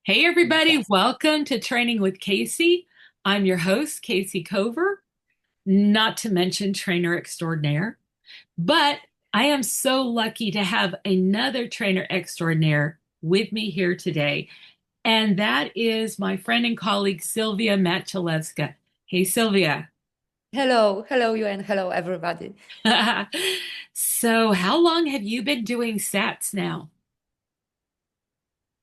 Hey, everybody, Yes. welcome to Training with Kayce. I'm your host, Kayce Cover, not to mention trainer extraordinaire. But I am so lucky to have another trainer extraordinaire with me here today, and that is my friend and colleague, Sylwia Matulewska. Hey, Sylvia. Hello, you and hello, everybody. So, how long have you been doing SATs now?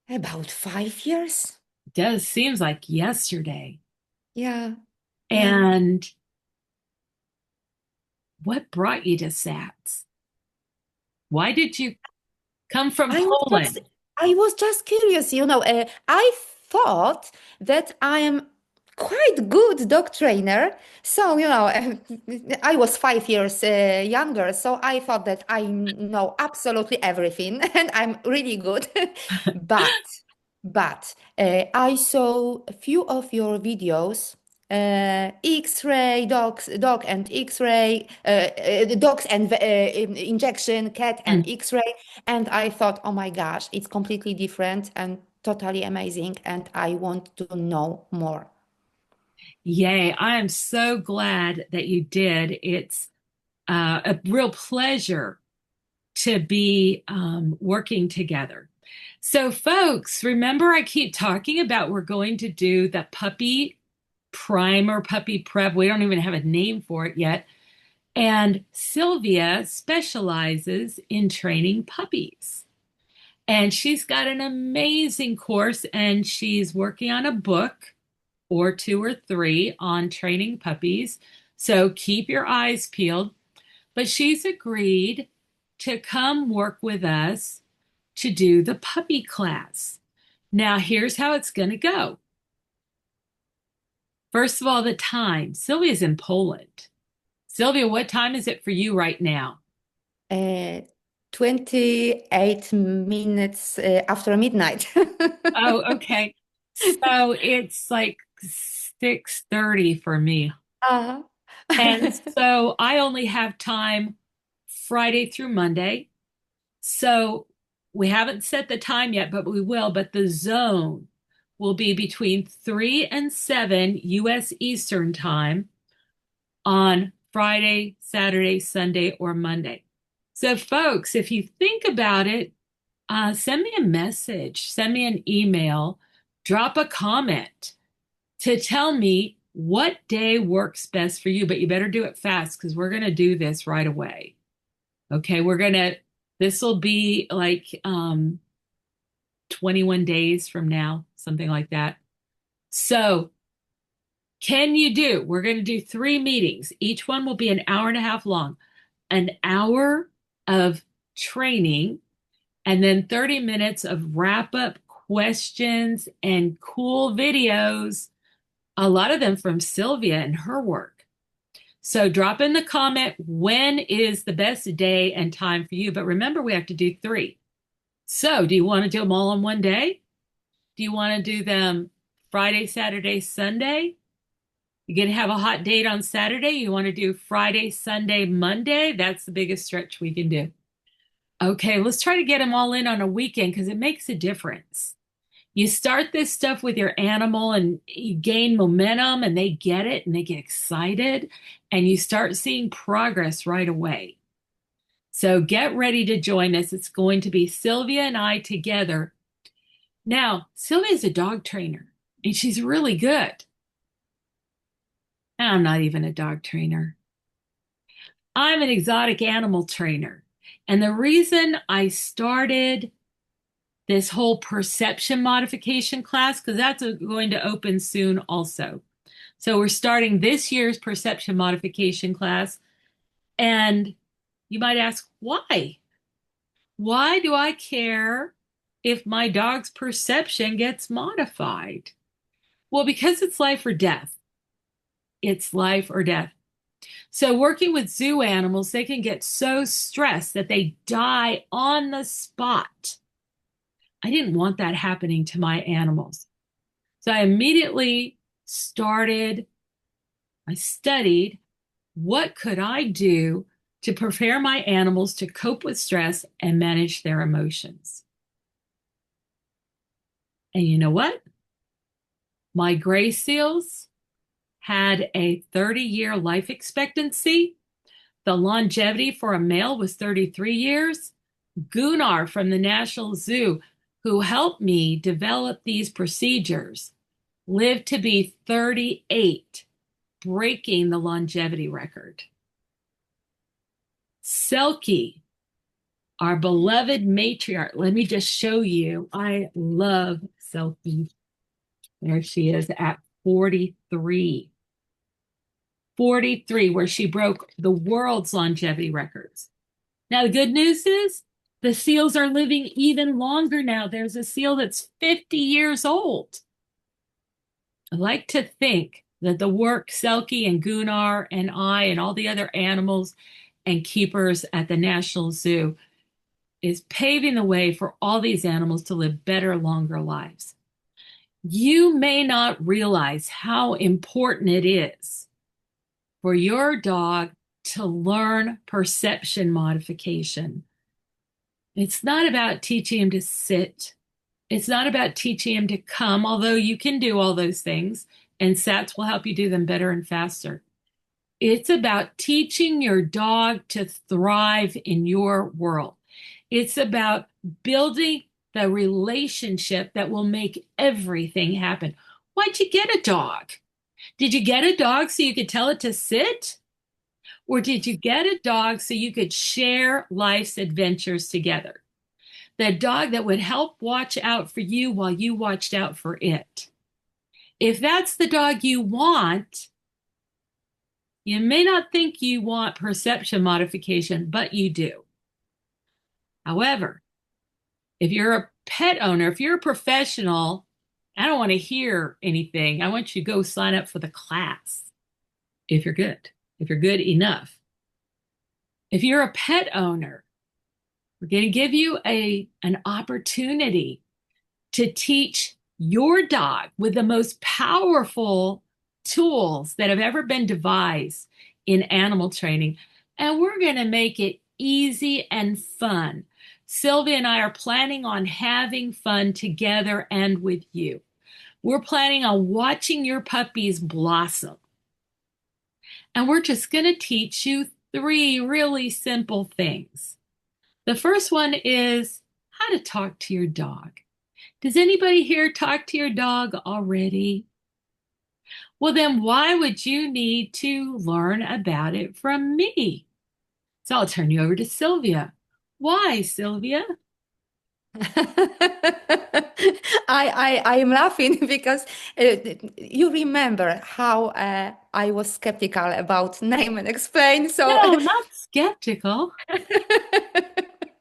About 5 years? Does seems like yesterday. Yeah, yeah. And what brought you to SATs? Why did you come from I was just, Poland? I was just curious, I thought that I am quite good dog trainer. So, I was 5 years younger, so I thought that I know absolutely everything and I'm really good. But, but I saw a few of your videos, X-ray dogs, dog and X-ray, dogs and injection, cat and X-ray. And I thought, oh my gosh, it's completely different and totally amazing. And I want to know more. Yay, I am so glad that you did. It's a real pleasure to be working together. So, folks, remember I keep talking about we're going to do the puppy primer, puppy prep. We don't even have a name for it yet. And Sylvia specializes in training puppies. And she's got an amazing course, and she's working on a book or two or three on training puppies. So keep your eyes peeled. But she's agreed to come work with us to do the puppy class. Now, here's how it's going to go. First of all, the time. Sylvia's in Poland. Sylvia, what time is it for you right now? Uh, 28 minutes after midnight. Oh, okay. So it's like 6:30 for me. Uh, And so I only have time Friday through Monday. So we haven't set the time yet, but we will. But the zone will be between 3 and 7 US Eastern time on Friday, Saturday, Sunday, or Monday. So, folks, if you think about it, send me a message, send me an email, drop a comment to tell me what day works best for you. But you better do it fast because we're going to do this right away. Okay, this will be like 21 days from now, something like that. So, we're going to do three meetings. Each one will be an hour and a half long, an hour of training, and then 30 minutes of wrap up questions and cool videos, a lot of them from Sylvia and her work. So drop in the comment when is the best day and time for you. But remember, we have to do three. So do you want to do them all in one day? Do you want to do them Friday, Saturday, Sunday? You're going to have a hot date on Saturday. You want to do Friday, Sunday, Monday? That's the biggest stretch we can do. Okay, let's try to get them all in on a weekend because it makes a difference. You start this stuff with your animal and you gain momentum and they get it and they get excited and you start seeing progress right away. So get ready to join us. It's going to be Sylvia and I together. Now, Sylvia's a dog trainer and she's really good. I'm not even a dog trainer. I'm an exotic animal trainer. And the reason I started this whole perception modification class, because that's going to open soon also. So we're starting this year's perception modification class. And you might ask, why? Why do I care if my dog's perception gets modified? Well, because it's life or death. It's life or death. So, working with zoo animals, they can get so stressed that they die on the spot. I didn't want that happening to my animals. So, I immediately I studied what could I do to prepare my animals to cope with stress and manage their emotions. And you know what? My gray seals had a 30-year life expectancy. The longevity for a male was 33 years. Gunnar from the National Zoo, who helped me develop these procedures, lived to be 38, breaking the longevity record. Selkie, our beloved matriarch. Let me just show you. I love Selkie. There she is at 43. 43, where she broke the world's longevity records. Now, the good news is the seals are living even longer now. There's a seal that's 50 years old. I like to think that the work Selkie and Gunnar and I and all the other animals and keepers at the National Zoo is paving the way for all these animals to live better, longer lives. You may not realize how important it is for your dog to learn perception modification. It's not about teaching him to sit. It's not about teaching him to come, although you can do all those things, and SATs will help you do them better and faster. It's about teaching your dog to thrive in your world. It's about building the relationship that will make everything happen. Why'd you get a dog? Did you get a dog so you could tell it to sit? Or did you get a dog so you could share life's adventures together? The dog that would help watch out for you while you watched out for it. If that's the dog you want, you may not think you want perception modification, but you do. However, if you're a pet owner, if you're a professional, I don't want to hear anything. I want you to go sign up for the class if you're good enough. If you're a pet owner, we're going to give you an opportunity to teach your dog with the most powerful tools that have ever been devised in animal training. And we're going to make it easy and fun. Sylwia and I are planning on having fun together and with you. We're planning on watching your puppies blossom. And we're just going to teach you 3 really simple things. The first one is how to talk to your dog. Does anybody here talk to your dog already? Well, then why would you need to learn about it from me? So I'll turn you over to Sylwia. Why, Sylwia? I am laughing because you remember how I was skeptical about name and explain. So, No, not skeptical.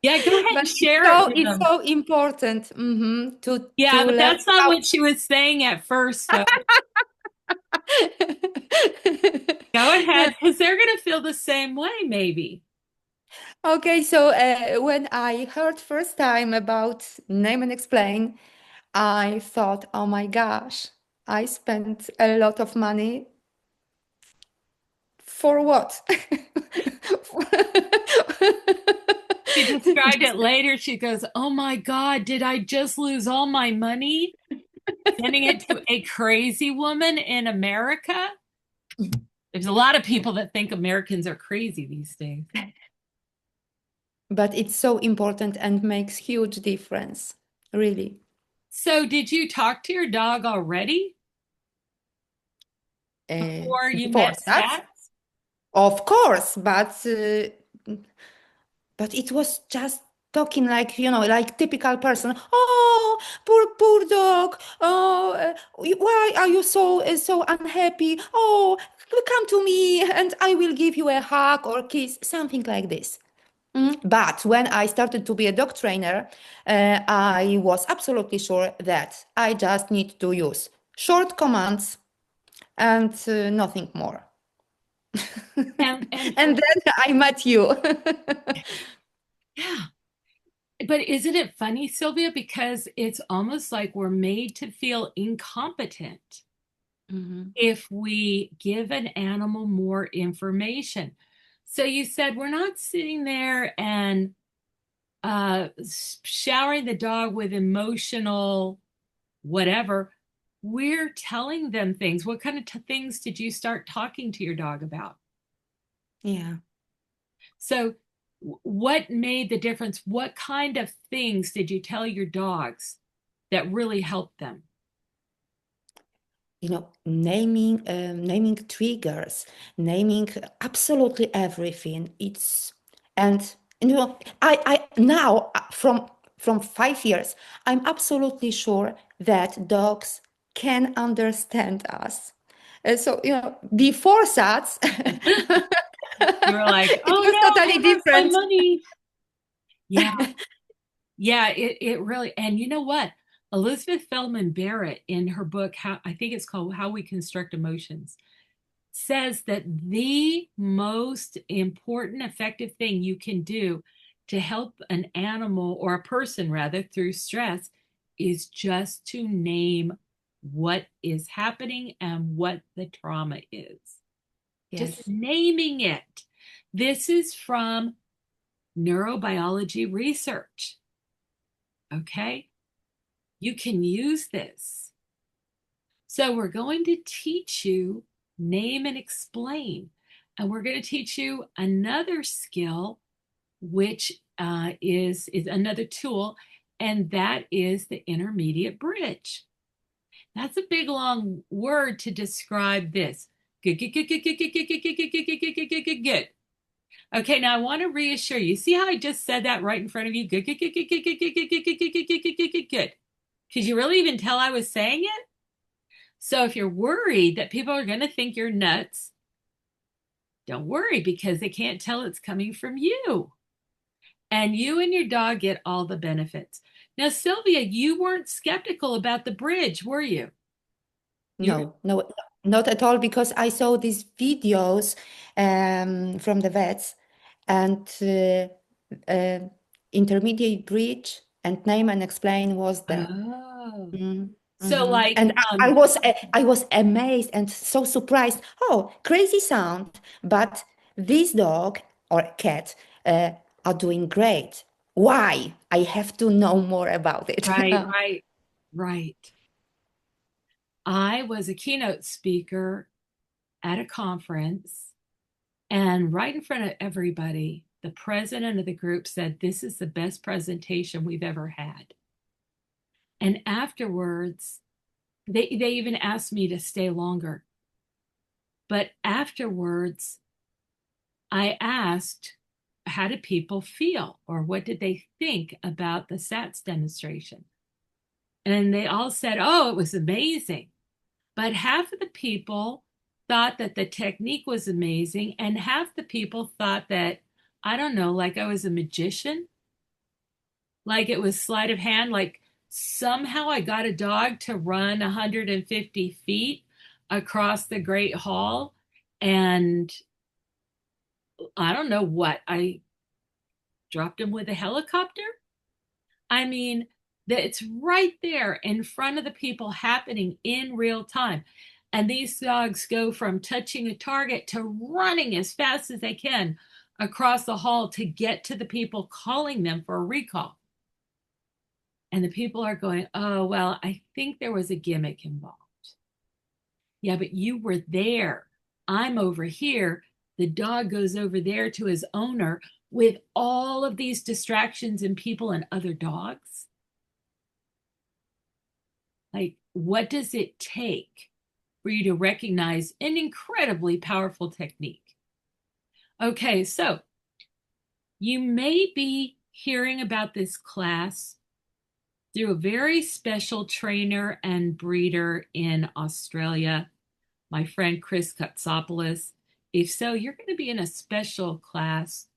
Yeah, go ahead but and share it with it's them. so important Yeah, to but learn that's not how. what she was saying at first, though. Go ahead, because they're going to feel the same way, maybe. Okay, so when I heard first time about name and explain, I thought, oh my gosh, I spent a lot of money for what? She described Just- it later. She goes, "Oh my God, did I just lose all my money sending it to a crazy woman in America?" There's a lot of people that think Americans are crazy these days. But it's so important and makes huge difference, really. So, did you talk to your dog already before you Before met that, Sat? of course, but it was just talking like, like typical person. Oh, poor dog. Oh, why are you so unhappy? Oh, come to me and I will give you a hug or kiss, something like this. But when I started to be a dog trainer, I was absolutely sure that I just need to use short commands and nothing more. And And then I met you. yeah, but isn't it funny, Sylwia? Because it's almost like we're made to feel incompetent Mhm. if we give an animal more information. So you said we're not sitting there and showering the dog with emotional whatever, we're telling them things. What kind of things did you start talking to your dog about? Yeah. So, what made the difference? What kind of things did you tell your dogs that really helped them? Naming triggers, naming absolutely everything. And I now from 5 years, I'm absolutely sure that dogs can understand us. So, before SATs, You were like, it oh was no, totally where's my different. money? Yeah, yeah, it really, and you know what? Elizabeth Feldman Barrett, in her book, how I think it's called How We Construct Emotions, says that the most important, effective thing you can do to help an animal or a person rather through stress is just to name what is happening and what the trauma is. Just Yes. naming it. This is from neurobiology research. Okay. You can use this. So we're going to teach you name and explain. And we're going to teach you another skill, which is another tool, and that is the intermediate bridge. That's a big long word to describe this. Good, good, good, good, good, good, good, good, good, good, good, good, good, good, good, good. Okay, now I want to reassure you. See how I just said that right in front of you? Good, good, good, good, good, good, good, good, good, good, good, good, good, good, good, good, good. Could you really even tell I was saying it? So if you're worried that people are going to think you're nuts, don't worry because they can't tell it's coming from you. And you and your dog get all the benefits. Now, Sylvia, you weren't skeptical about the bridge, were you? You No, no, not at all, because I saw these videos from the vets, and uh, intermediate bridge and name and explain was there. Oh. Mm, So like And I was amazed and so surprised. Oh, crazy sound, but this dog or cat uh, are doing great. Why? I have to know more about it. right, right, right. I was a keynote speaker at a conference, and right in front of everybody, the president of the group said, "This is the best presentation we've ever had." And afterwards, they even asked me to stay longer. But afterwards, I asked, how did people feel or what did they think about the SATS demonstration? And they all said, oh, it was amazing. But half of the people thought that the technique was amazing, and half the people thought that, I don't know, like I was a magician, like it was sleight of hand, like somehow I got a dog to run 150 feet across the Great Hall. And I don't know what, I dropped him with a helicopter. I mean, that it's right there in front of the people happening in real time. And these dogs go from touching a target to running as fast as they can across the hall to get to the people calling them for a recall. And the people are going, oh, well, I think there was a gimmick involved. Yeah, but you were there. I'm over here. The dog goes over there to his owner with all of these distractions and people and other dogs. Like, what does it take for you to recognize an incredibly powerful technique? Okay, so you may be hearing about this class through a very special trainer and breeder in Australia, my friend Chris Katsopoulos. If so, you're going to be in a special class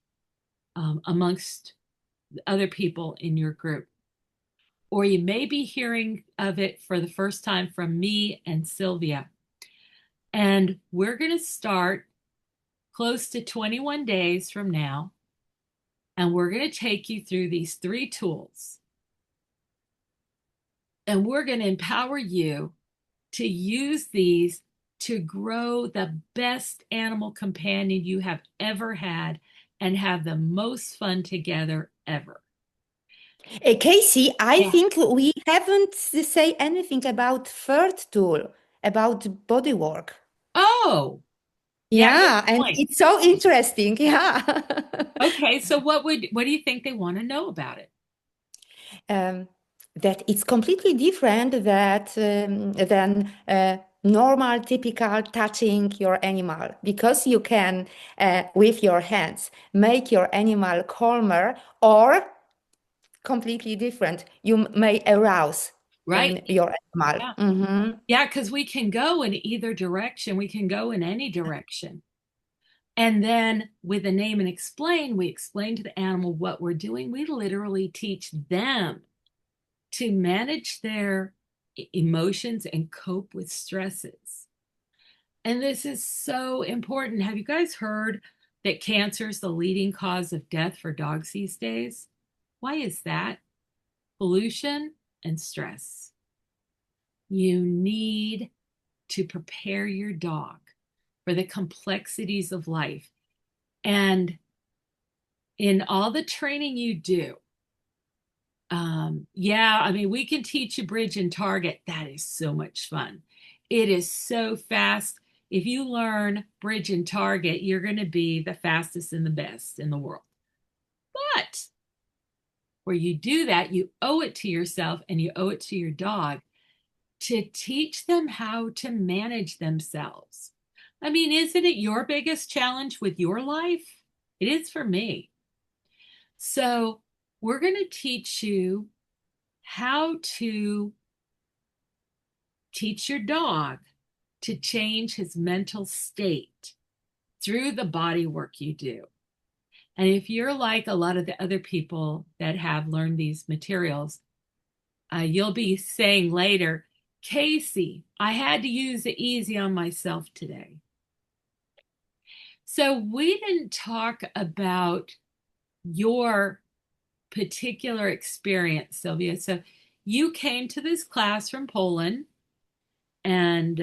amongst other people in your group. Or you may be hearing of it for the first time from me and Sylvia. And we're going to start close to 21 days from now. And we're going to take you through these three tools. And we're going to empower you to use these to grow the best animal companion you have ever had and have the most fun together ever. Kayce, I Yeah. think we haven't say anything about third tool, about body work. Oh, yeah, good Yeah, and point. it's so interesting. Yeah. Okay, so what do you think they want to know about it? um, that it's completely different than normal, typical touching your animal because you can, with your hands, make your animal calmer or completely different. You may arouse Right? your animal. Yeah. Mhm. Yeah, because we can go in either direction. We can go in any direction. And then with a name and explain, we explain to the animal what we're doing. We literally teach them to manage their emotions and cope with stresses. And this is so important. Have you guys heard that cancer is the leading cause of death for dogs these days? Why is that? Pollution and stress. You need to prepare your dog for the complexities of life. And in all the training you do, yeah, I mean, we can teach you bridge and target. That is so much fun. It is so fast. If you learn bridge and target, you're going to be the fastest and the best in the world. But where you do that, you owe it to yourself and you owe it to your dog to teach them how to manage themselves. I mean, isn't it your biggest challenge with your life? It is for me. So, we're going to teach you how to teach your dog to change his mental state through the body work you do. And if you're like a lot of the other people that have learned these materials, you'll be saying later, Kayce, I had to use it easy on myself today. So we didn't talk about your particular experience, Sylwia. So you came to this class from Poland, and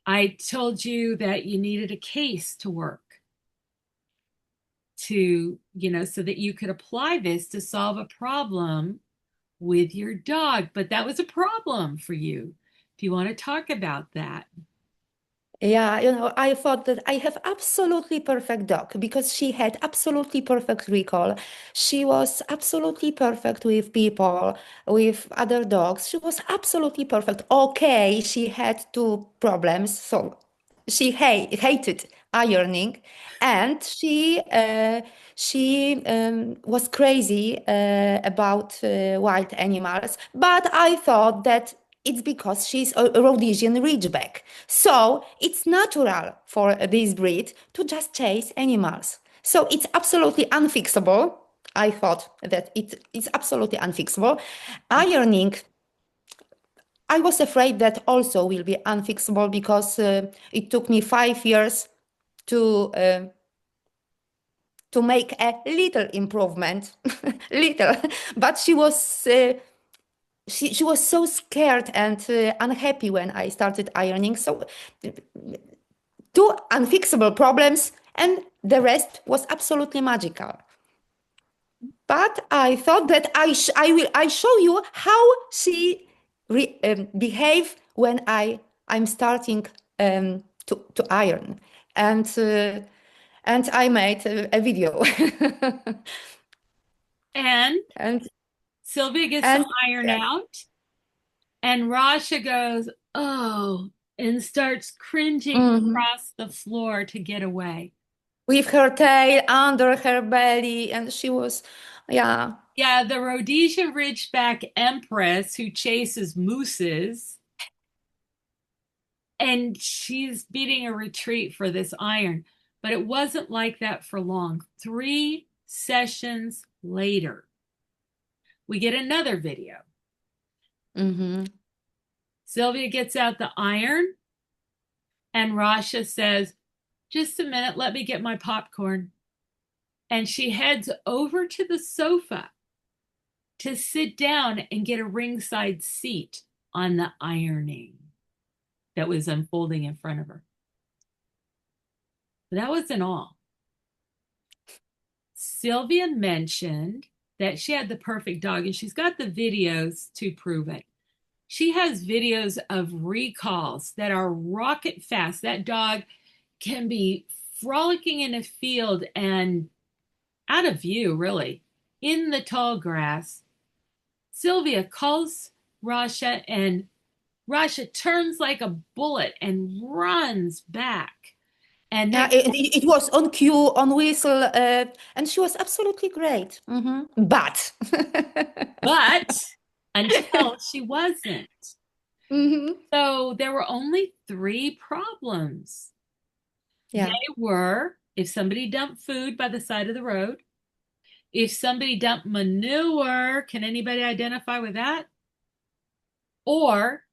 I told you that you needed a case to work to, so that you could apply this to solve a problem with your dog. But that was a problem for you. Do you want to talk about that? Yeah, I thought that I have absolutely perfect dog because she had absolutely perfect recall. She was absolutely perfect with people, with other dogs. She was absolutely perfect. Okay, she had two problems. So she hated ironing, and she was crazy about wild animals. But I thought that it's because she's a Rhodesian Ridgeback. So it's natural for this breed to just chase animals. So it's absolutely unfixable. I thought that it's absolutely unfixable. Ironing, I was afraid that also will be unfixable because it took me 5 years to uh, to make a little improvement, little. But she was so scared and unhappy when I started ironing. So two unfixable problems, and the rest was absolutely magical. But I thought that I show you how she behave when I'm starting to iron, and I made a video, And and Sylvia gets to and iron out, and Rasha goes, oh, and starts cringing mhm. across the floor to get away. With her tail under her belly, and she was, yeah. Yeah, the Rhodesia Ridgeback Empress who chases mooses, and she's beating a retreat for this iron. But it wasn't like that for long. 3 sessions later, we get another video. Hmm. Sylvia gets out the iron, and Rasha says, just a minute, let me get my popcorn. And she heads over to the sofa to sit down and get a ringside seat on the ironing that was unfolding in front of her. But that wasn't all. Sylvia mentioned that she had the perfect dog, and she's got the videos to prove it. She has videos of recalls that are rocket fast. That dog can be frolicking in a field and out of view, really, in the tall grass. Sylwia calls Rasha, and Rasha turns like a bullet and runs back. And Yeah, next, it was on cue, on whistle, and she was absolutely great. But, but until she wasn't. hmm So there were only three problems. They yeah, were if somebody dumped food by the side of the road, if somebody dumped manure, can anybody identify with that? Or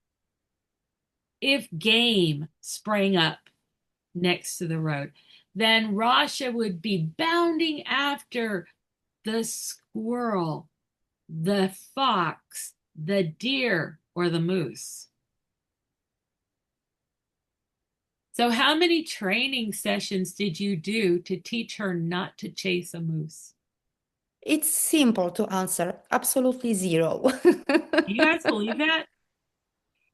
if game sprang up next to the road, then Rasha would be bounding after the squirrel, the fox, the deer, or the moose. So, how many training sessions did you do to teach her not to chase a moose? it's simple to answer. Absolutely zero. Do you guys believe that?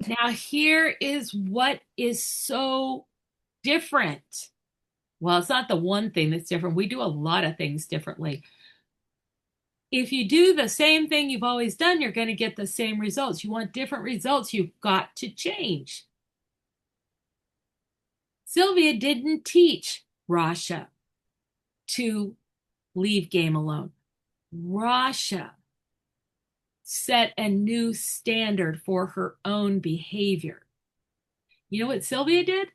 Now, here is what is so different. Well, it's not the one thing that's different. We do a lot of things differently. If you do the same thing you've always done, you're going to get the same results. You want different results, you've got to change. Sylwia didn't teach Rasha to leave game alone. Rasha set a new standard for her own behavior. You know what Sylwia did?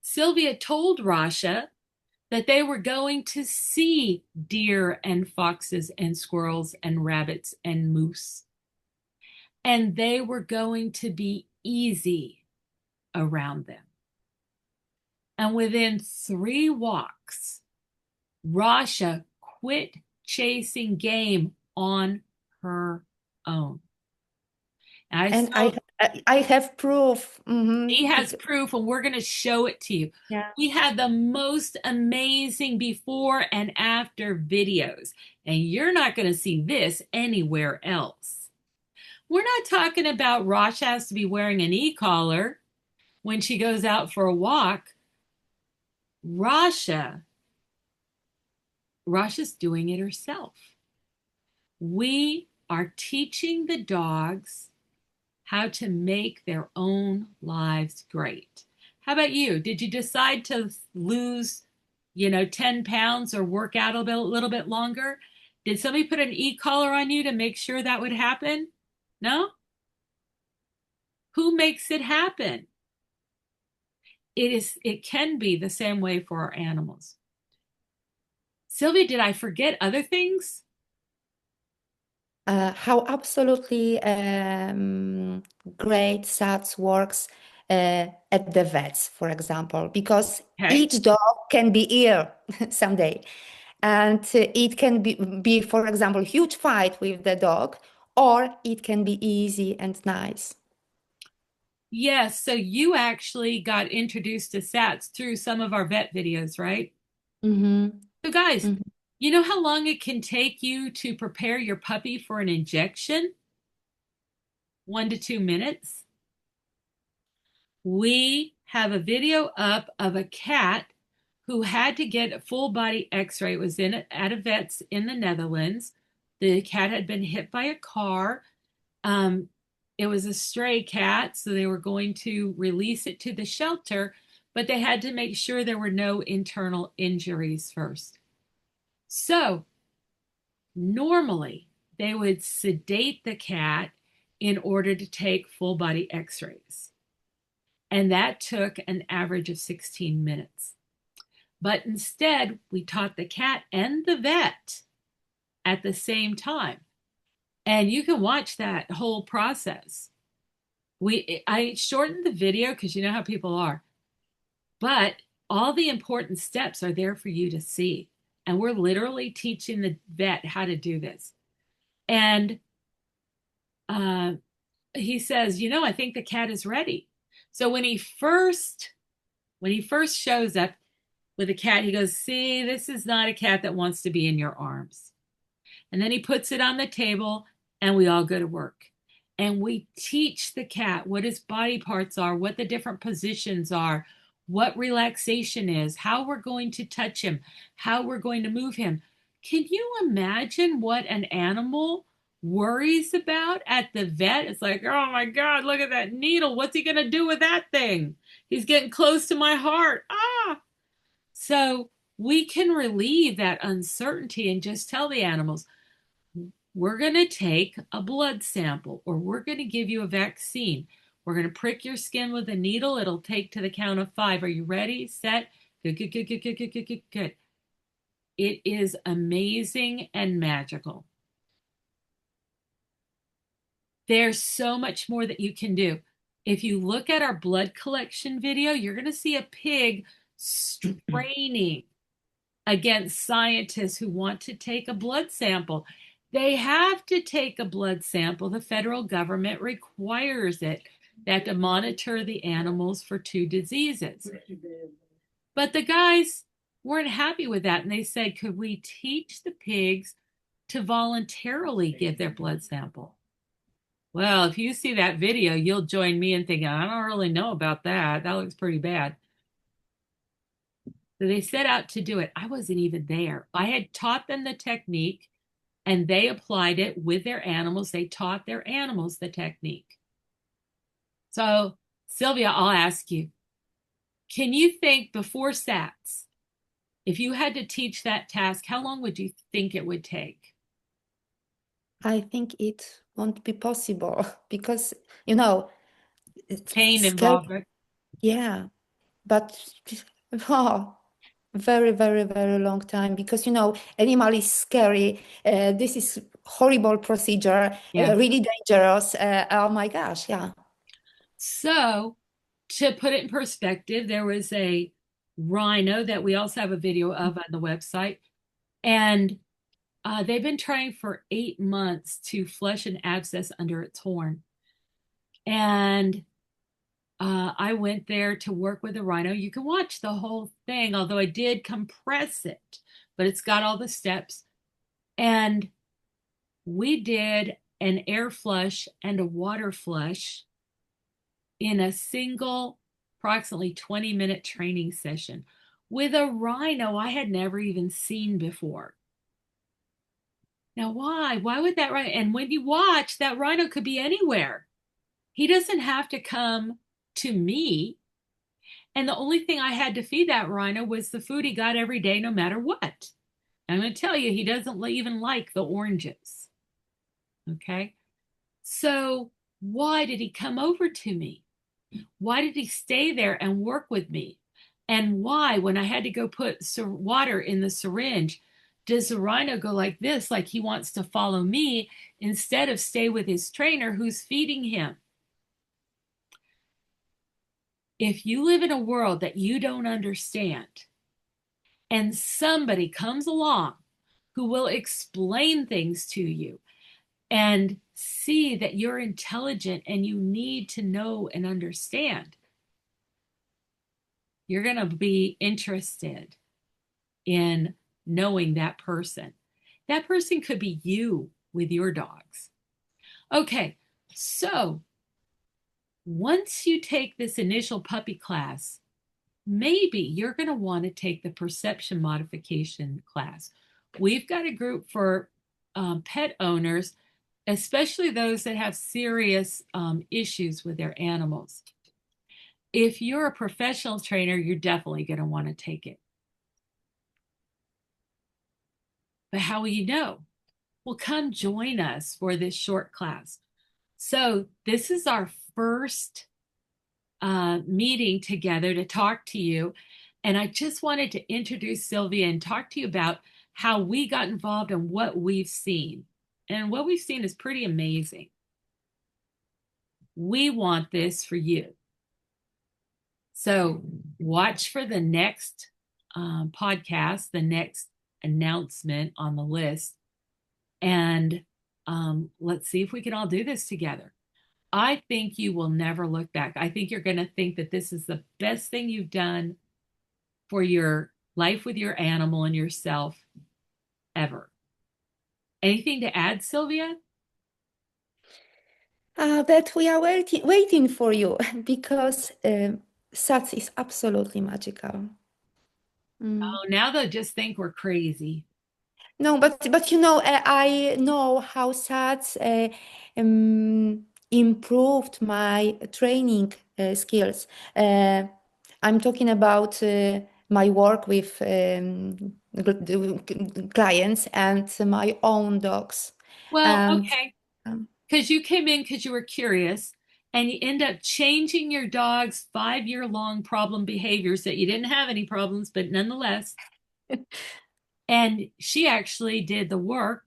Sylwia told Rasha that they were going to see deer and foxes and squirrels and rabbits and moose, and they were going to be easy around them. And within 3 walks, Rasha quit chasing game on her own. And I And saw I have proof. he has proof, and we're going to show it to you. Yeah. We had the most amazing before and after videos, and you're not going to see this anywhere else. We're not talking about Rosh has to be wearing an e-collar when she goes out for a walk. Rasha, Rasha's doing it herself. We are teaching the dogs how to make their own lives great. How about you? Did you decide to lose, 10 pounds or work out little bit longer? Did somebody put an e-collar on you to make sure that would happen? No? Who makes it happen? It can be the same way for our animals. Sylvia, did I forget other things? How absolutely great SATS works at the vets, for example, because Okay. each dog can be ill someday. And it can be, for example, huge fight with the dog, or it can be easy and nice. Yes, so you actually got introduced to SATs through some of our vet videos, right? Mm-hmm. So, guys, Mm-hmm. you know how long it can take you to prepare your puppy for an injection? 1 to 2 minutes. We have a video up of a cat who had to get a full body x-ray. It was at a vet's in the Netherlands. The cat had been hit by a car. Um, it was a stray cat, so they were going to release it to the shelter, but they had to make sure there were no internal injuries first. So normally they would sedate the cat in order to take full body x-rays. And that took an average of 16 minutes. But instead, we taught the cat and the vet at the same time. And you can watch that whole process. I shortened the video because you know how people are, but all the important steps are there for you to see. And we're literally teaching the vet how to do this. And uh, he says, I think the cat is ready. So when he first shows up with a cat, he goes, see, this is not a cat that wants to be in your arms. And then he puts it on the table and we all go to work. And we teach the cat what his body parts are, what the different positions are, what relaxation is, how we're going to touch him, how we're going to move him. Can you imagine what an animal worries about at the vet? It's like, oh my God, look at that needle. What's he going to do with that thing? He's getting close to my heart. Ah. So we can relieve that uncertainty and just tell the animals, we're going to take a blood sample or we're going to give you a vaccine. We're going to prick your skin with a needle. It'll take to the count of 5. Are you ready? Set. Good, good, good, good, good, good, good, good, good. It is amazing and magical. There's so much more that you can do. If you look at our blood collection video, you're going to see a pig straining against scientists who want to take a blood sample. They have to take a blood sample. The federal government requires it. They have to monitor the animals for 2 diseases. But the guys weren't happy with that. And they said, could we teach the pigs to voluntarily give their blood sample? Well, if you see that video, you'll join me in thinking, I don't really know about that. That looks pretty bad. So they set out to do it. I wasn't even there. I had taught them the technique and they applied it with their animals. They taught their animals the technique. So, Sylwia, I'll ask you, can you think before SATs, if you had to teach that task, how long would you think it would take? I think it won't be possible because, you know, it's Pain scary. involved, right? Yeah, but oh, very, very, very long time because, animal is scary. This is horrible procedure, Yeah. really dangerous. Oh my gosh, yeah. So, to put it in perspective, there was a rhino that we also have a video of on the website, and they've been trying for 8 months to flush an abscess under its horn. And I went there to work with the rhino. You can watch the whole thing, although I did compress it, but it's got all the steps. And we did an air flush and a water flush in a single, approximately 20-minute training session with a rhino I had never even seen before. Now, why? Why would that rhino? And when you watch, that rhino could be anywhere. He doesn't have to come to me. And the only thing I had to feed that rhino was the food he got every day, no matter what. I'm going to tell you, he doesn't even like the oranges. Okay. So why did he come over to me? Why did he stay there and work with me? And why, when I had to go put water in the syringe, does the rhino go like this, like he wants to follow me instead of stay with his trainer who's feeding him? If you live in a world that you don't understand and somebody comes along who will explain things to you and see that you're intelligent and you need to know and understand, you're going to be interested in knowing that person. That person could be you with your dogs. Okay, so once you take this initial puppy class, maybe you're going to want to take the perception modification class. We've got a group for pet owners, especially those that have serious issues with their animals. If you're a professional trainer, you're definitely going to want to take it. But how will you know? Well, come join us for this short class. So this is our first meeting together to talk to you. And I just wanted to introduce Sylwia and talk to you about how we got involved and what we've seen. And what we've seen is pretty amazing. We want this for you. So watch for the next podcast, the next announcement on the list. And let's see if we can all do this together. I think you will never look back. I think you're going to think that this is the best thing you've done for your life with your animal and yourself ever. Anything to add, Sylvia? That we are waiting for you because SATS is absolutely magical. Mm. Oh, now they'll just think we're crazy. No, but you know, I know how SATS improved my training skills. Uh, I'm talking about my work with clients and my own dogs. Well, And okay, um, because you came in because you were curious and you end up changing your dog's 5 year long problem behaviors that you didn't have any problems, but nonetheless. And she actually did the work.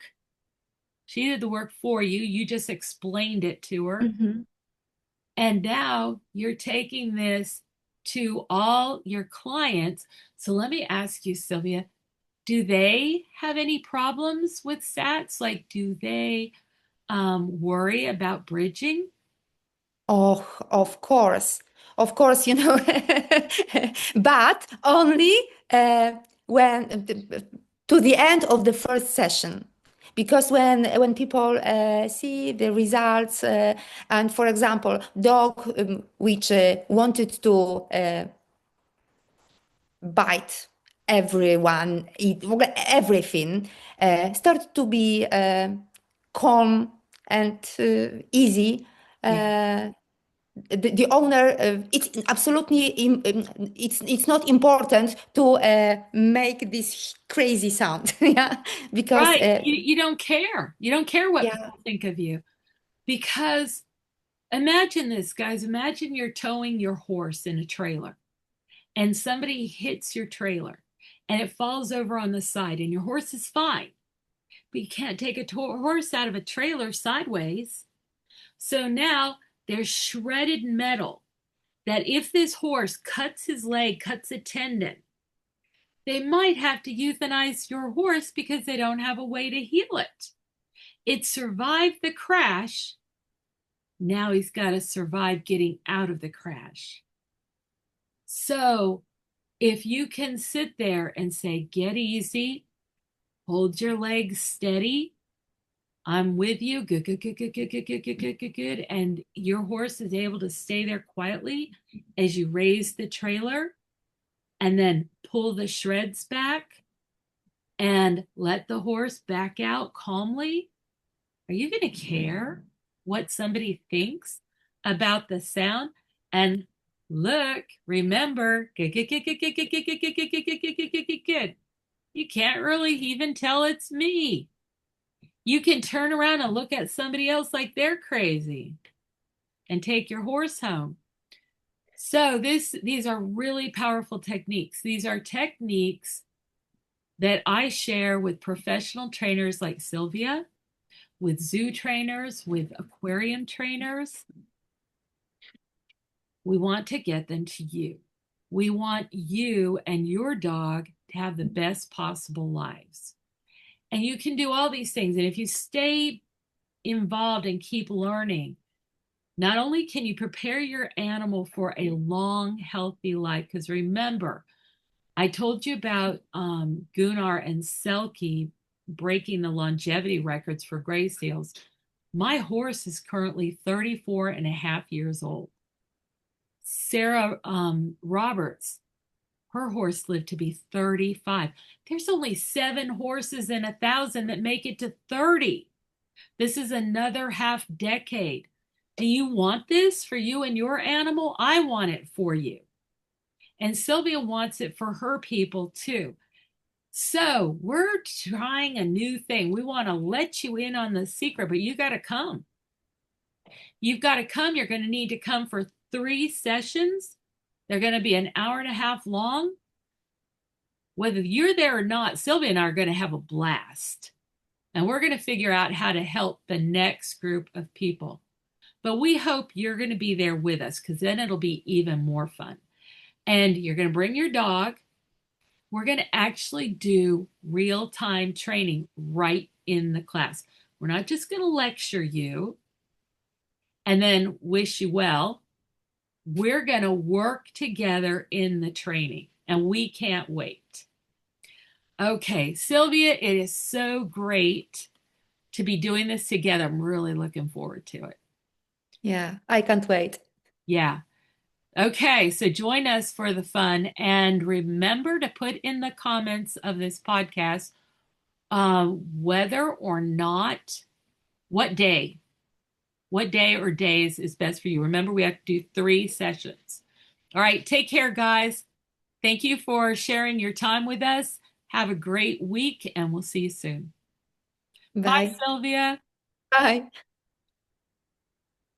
She did the work for you. You just explained it to her. mhm. And now you're taking this to all your clients. So let me ask you, Sylvia, do they have any problems with SATs? Like, do they worry about bridging? Oh, of course, you know, but only when to the end of the first session, because when people see the results, and for example, dog which wanted to bite everyone, eat everything, start to be calm and easy. Yeah. Uh, the owner it's absolutely it's not important to make this crazy sound yeah because Right. You don't care. You don't care what yeah people think of you. Because imagine this, guys. Imagine you're towing your horse in a trailer and somebody hits your trailer and it falls over on the side and your horse is fine. But you can't take a horse out of a trailer sideways. So now there's shredded metal that if this horse cuts his leg, cuts a tendon, they might have to euthanize your horse because they don't have a way to heal it. It survived the crash. Now he's got to survive getting out of the crash. So if you can sit there and say, get easy, hold your legs steady, I'm with you, good, good, good, good, good, good, good, good, good, good, good. And your horse is able to stay there quietly as you raise the trailer and then pull the shreds back and let the horse back out calmly. Are you going to care what somebody thinks about the sound? And look, remember, good, good, good, good, good, good, good, good, good, good, good, good, good, good, good, good. You can't really even tell it's me. You can turn around and look at somebody else like they're crazy and take your horse home. So these are really powerful techniques. These are techniques that I share with professional trainers like Sylvia, with zoo trainers, with aquarium trainers. We want to get them to you. We want you and your dog to have the best possible lives. And you can do all these things. And if you stay involved and keep learning, not only can you prepare your animal for a long, healthy life, because remember, I told you about Gunnar and Selkie breaking the longevity records for gray seals. My horse is currently 34 and a half years old. Sarah Roberts, her horse lived to be 35. There's only 7 horses in 1,000 that make it to 30. This is another half decade. Do you want this for you and your animal? I want it for you. And Sylvia wants it for her people too. So we're trying a new thing. We want to let you in on the secret, but you got to come. You've got to come. You're going to need to come for 3 sessions. They're going to be an hour and a half long. Whether you're there or not, Sylvia and I are going to have a blast. And we're going to figure out how to help the next group of people. But we hope you're going to be there with us because then it'll be even more fun. And you're going to bring your dog. We're going to actually do real-time training right in the class. We're not just going to lecture you and then wish you well. We're going to work together in the training, and we can't wait. Okay, Sylvia, it is so great to be doing this together. I'm really looking forward to it. Yeah, I can't wait. Yeah. Okay, so join us for the fun and remember to put in the comments of this podcast whether or not what day, what day or days is best for you. Remember, we have to do 3 sessions. All right, take care, guys. Thank you for sharing your time with us. Have a great week, and we'll see you soon. Bye, Bye. Sylvia. Bye.